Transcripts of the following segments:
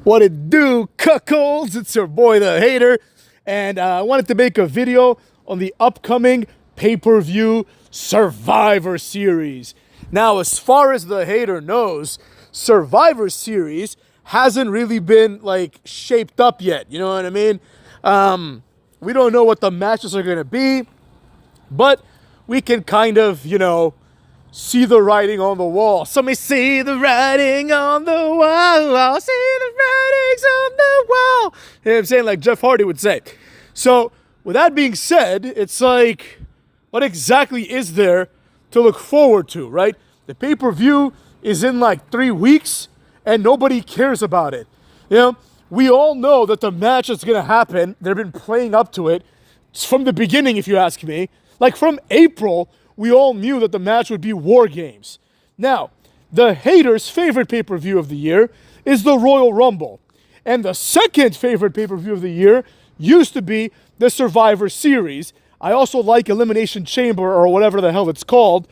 What it do, cuckolds? It's your boy, the Hater, and I wanted to make a video on the upcoming pay-per-view Survivor Series. Now, as far as the Hater knows, Survivor Series hasn't really been, shaped up yet, you know what I mean? We don't know what the matches are going to be, but we can kind of, see the writing on the wall. Somebody see the writing on the wall. See the writings on the wall. You know what I'm saying? Like Jeff Hardy would say. So, with that being said, it's like, what exactly is there to look forward to, right? The pay-per-view is in 3 weeks, and nobody cares about it. We all know that the match is going to happen. They've been playing up to it from the beginning, if you ask me. From April, we all knew that the match would be War Games. Now, the Haters' favorite pay-per-view of the year is the Royal Rumble. And the second favorite pay-per-view of the year used to be the Survivor Series. I also like Elimination Chamber, or whatever the hell it's called,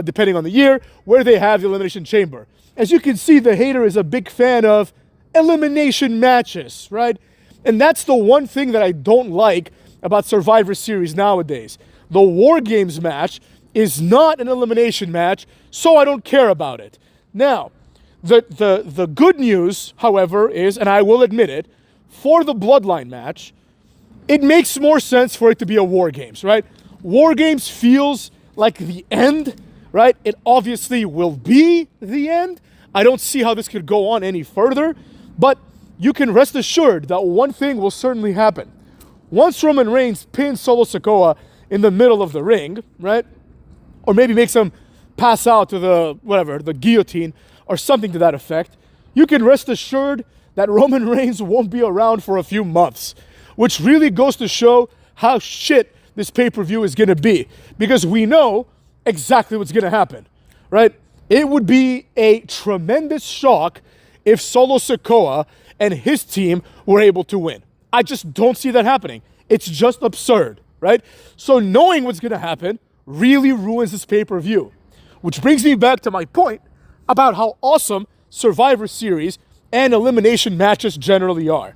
depending on the year, where they have the Elimination Chamber. As you can see, the Hater is a big fan of Elimination Matches, right? And that's the one thing that I don't like about Survivor Series nowadays. The War Games match is not an elimination match, so I don't care about it. Now, the good news, however, is, and I will admit it, for the Bloodline match, it makes more sense for it to be a War Games, right? War Games feels like the end, right? It obviously will be the end. I don't see how this could go on any further, but you can rest assured that one thing will certainly happen. Once Roman Reigns pins Solo Sikoa in the middle of the ring, right? Or maybe makes him pass out to the guillotine or something to that effect, you can rest assured that Roman Reigns won't be around for a few months, which really goes to show how shit this pay-per-view is going to be, because we know exactly what's going to happen, right? It would be a tremendous shock if Solo Sikoa and his team were able to win. I just don't see that happening. It's just absurd, right? So knowing what's going to happen really ruins this pay-per-view, which brings me back to my point about how awesome Survivor Series and elimination matches generally are.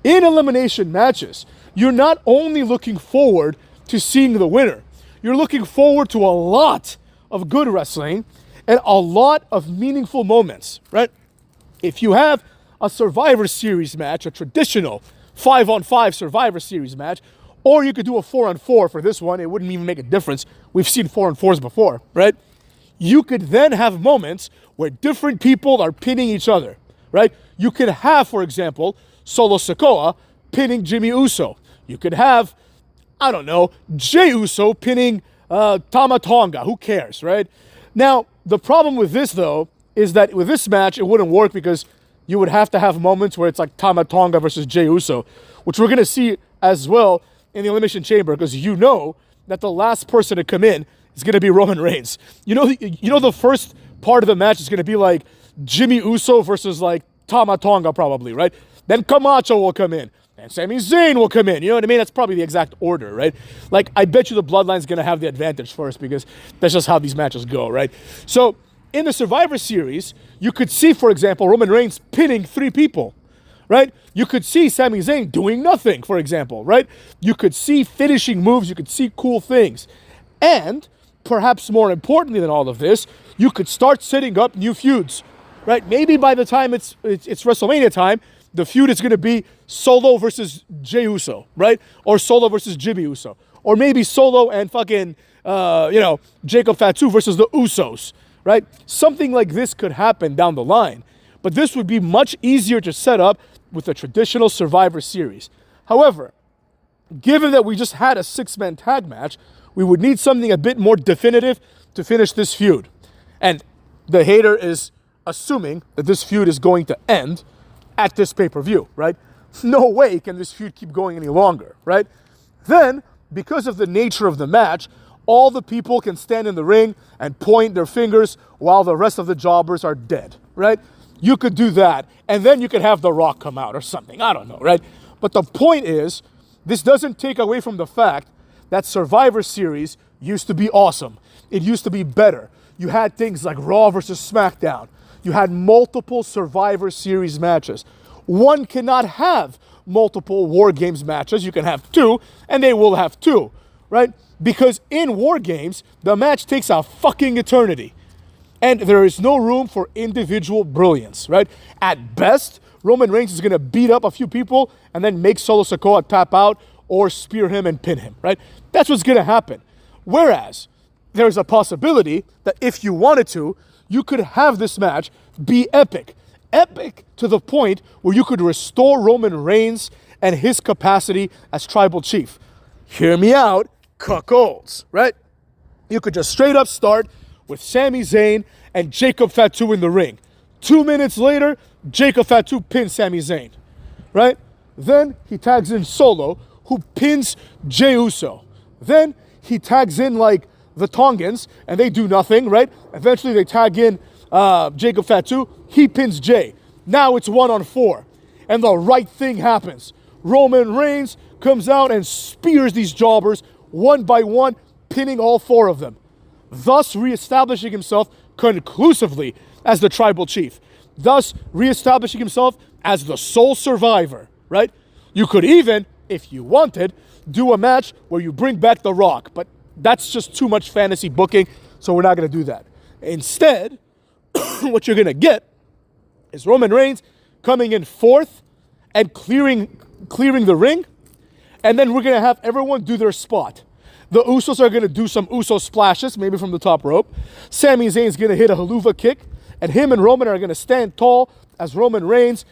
In elimination matches, you're not only looking forward to seeing the winner, you're looking forward to a lot of good wrestling and a lot of meaningful moments, right? If you have a Survivor Series match, a traditional 5-on-5 Survivor Series match, or you could do a 4-on-4 for this one. It wouldn't even make a difference. We've seen 4-on-4s before, right? You could then have moments where different people are pinning each other, right? You could have, for example, Solo Sikoa pinning Jimmy Uso. You could have, I don't know, Jey Uso pinning Tama Tonga. Who cares, right? Now, the problem with this, though, is that with this match, it wouldn't work because you would have to have moments where it's like Tama Tonga versus Jey Uso, which we're going to see as well in the Elimination Chamber, because you know that the last person to come in is going to be Roman Reigns. You know the first part of the match is going to be like Jimmy Uso versus Tama Tonga probably, right? Then Camacho will come in, and Sami Zayn will come in. You know what I mean? That's probably the exact order, right? I bet you the Bloodline's going to have the advantage first, because that's just how these matches go, right? So in the Survivor Series, you could see, for example, Roman Reigns pinning 3 people, right? You could see Sami Zayn doing nothing, for example, right? You could see finishing moves. You could see cool things. And perhaps more importantly than all of this, you could start setting up new feuds, right? Maybe by the time it's WrestleMania time, the feud is going to be Solo versus Jey Uso, right? Or Solo versus Jimmy Uso. Or maybe Solo and Jacob Fatu versus the Usos, right? Something like this could happen down the line. But this would be much easier to set up with a traditional Survivor Series. However, given that we just had a 6-man tag match, we would need something a bit more definitive to finish this feud. And the Hater is assuming that this feud is going to end at this pay-per-view, right? No way can this feud keep going any longer, right? Then, because of the nature of the match, all the people can stand in the ring and point their fingers while the rest of the jobbers are dead, right? You could do that, and then you could have The Rock come out or something. I don't know, right? But the point is, this doesn't take away from the fact that Survivor Series used to be awesome. It used to be better. You had things like Raw versus SmackDown. You had multiple Survivor Series matches. one cannot have multiple War Games matches. You can have two, and they will have two, right? Because in War Games, the match takes a fucking eternity. And there is no room for individual brilliance, right? At best, Roman Reigns is going to beat up a few people and then make Solo Sikoa tap out or spear him and pin him, right? That's what's going to happen. Whereas, there's a possibility that if you wanted to, you could have this match be epic. Epic to the point where you could restore Roman Reigns and his capacity as tribal chief. Hear me out, cuckolds, right? You could just straight up start with Sami Zayn and Jacob Fatu in the ring. 2 minutes later, Jacob Fatu pins Sami Zayn, right? Then he tags in Solo, who pins Jey Uso. Then he tags in like the Tongans, and they do nothing, right? Eventually they tag in Jacob Fatu, he pins Jey. Now it's 1-on-4, and the right thing happens. Roman Reigns comes out and spears these jobbers one by one, pinning all 4 of them, thus reestablishing himself conclusively as the tribal chief, thus reestablishing himself as the sole survivor, right? You could even, if you wanted, do a match where you bring back The Rock, but that's just too much fantasy booking, so we're not going to do that. Instead, what you're going to get is Roman Reigns coming in 4th and clearing the ring, and then we're going to have everyone do their spot. The Usos are going to do some Uso splashes, maybe from the top rope. Sami Zayn's going to hit a haluva kick, and him and Roman are going to stand tall as Roman Reigns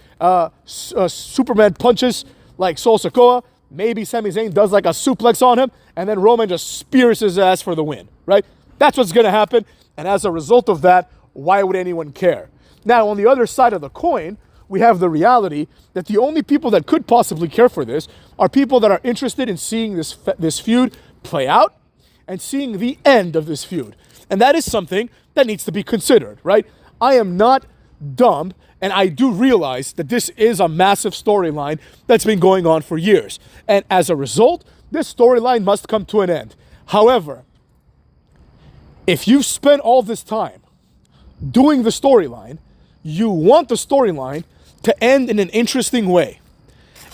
Superman punches like Solo Sikoa. Maybe Sami Zayn does like a suplex on him, and then Roman just spears his ass for the win, right? That's what's going to happen, and as a result of that, why would anyone care? Now, on the other side of the coin, we have the reality that the only people that could possibly care for this are people that are interested in seeing this feud play out and seeing the end of this feud. And that is something that needs to be considered, right? I am not dumb, and I do realize that this is a massive storyline that's been going on for years. And as a result, this storyline must come to an end. However, if you've spent all this time doing the storyline, you want the storyline to end in an interesting way.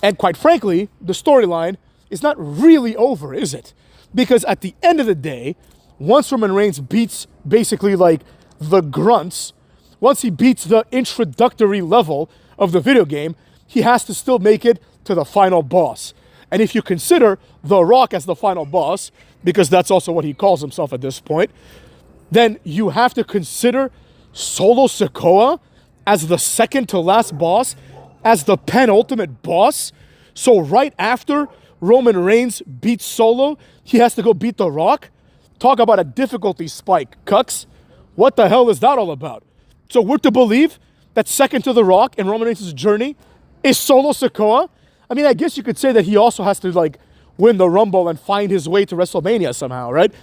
And quite frankly, the storyline is not really over, is it? Because at the end of the day, once Roman Reigns beats basically like the grunts, once he beats the introductory level of the video game, he has to still make it to the final boss. And if you consider The Rock as the final boss, because that's also what he calls himself at this point, then you have to consider Solo Sikoa as the second to last boss, as the penultimate boss. So right after Roman Reigns beats Solo, he has to go beat The Rock? Talk about a difficulty spike, cucks. What the hell is that all about? So we're to believe that second to The Rock in Roman Reigns' journey is Solo Sikoa? I mean, I guess you could say that he also has to like win the Rumble and find his way to WrestleMania somehow, right?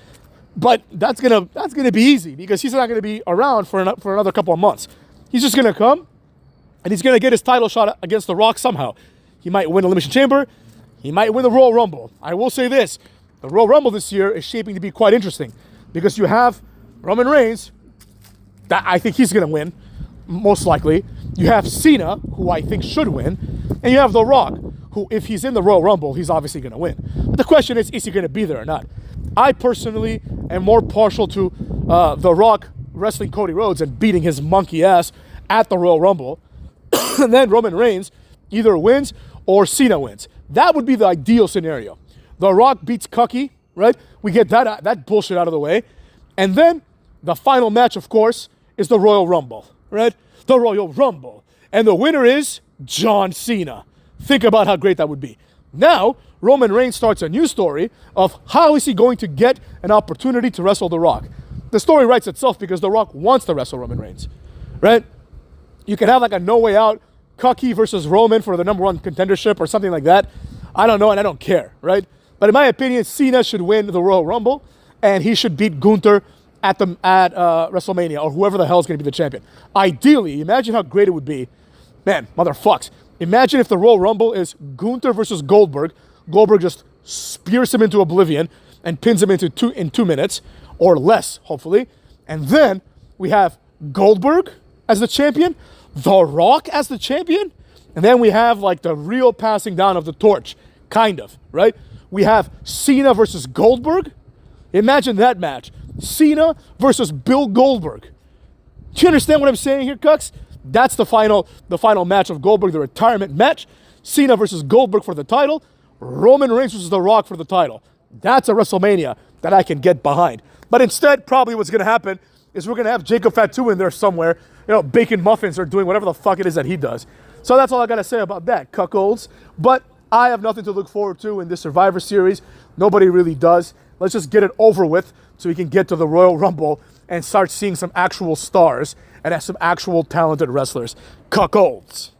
But that's gonna be easy because he's not gonna be around for another couple of months. He's just gonna come and he's gonna get his title shot against The Rock somehow. He might win the Elimination Chamber. He might win the Royal Rumble. I will say this: the Royal Rumble this year is shaping to be quite interesting because you have Roman Reigns. That I think he's gonna win, most likely. You have Cena, who I think should win, and you have The Rock, who, if he's in the Royal Rumble, he's obviously gonna win. But the question is he gonna be there or not? I personally am more partial to The Rock wrestling Cody Rhodes and beating his monkey ass at the Royal Rumble. And then Roman Reigns either wins or Cena wins. That would be the ideal scenario. The Rock beats Cucky, right? We get that bullshit out of the way. And then the final match, of course, is the Royal Rumble, right? The Royal Rumble. And the winner is John Cena. Think about how great that would be. Now, Roman Reigns starts a new story of how is he going to get an opportunity to wrestle The Rock. The story writes itself because The Rock wants to wrestle Roman Reigns, right? You could have like a no way out, Cucky versus Roman for the #1 contendership or something like that. I don't know and I don't care, right? But in my opinion, Cena should win the Royal Rumble and he should beat Gunther at WrestleMania or whoever the hell is going to be the champion. Ideally, imagine how great it would be. Man, motherfucks. Imagine if the Royal Rumble is Gunther versus Goldberg. Goldberg just spears him into oblivion and pins him in 2 minutes or less, hopefully. And then we have Goldberg as the champion, The Rock as the champion, And then we have like the real passing down of the torch, kind of, right? We have Cena versus Goldberg. Imagine that match. Cena versus Bill Goldberg. Do you understand what I'm saying here, Cucks? That's the final match of Goldberg, the retirement match. Cena versus Goldberg for the title. Roman Reigns versus The Rock for the title. That's a WrestleMania that I can get behind. But instead, probably what's going to happen is we're going to have Jacob Fatu in there somewhere, baking muffins or doing whatever the fuck it is that he does. So that's all I got to say about that, cuckolds. But I have nothing to look forward to in this Survivor Series. Nobody really does. Let's just get it over with so we can get to the Royal Rumble and start seeing some actual stars and some actual talented wrestlers. Cuckolds.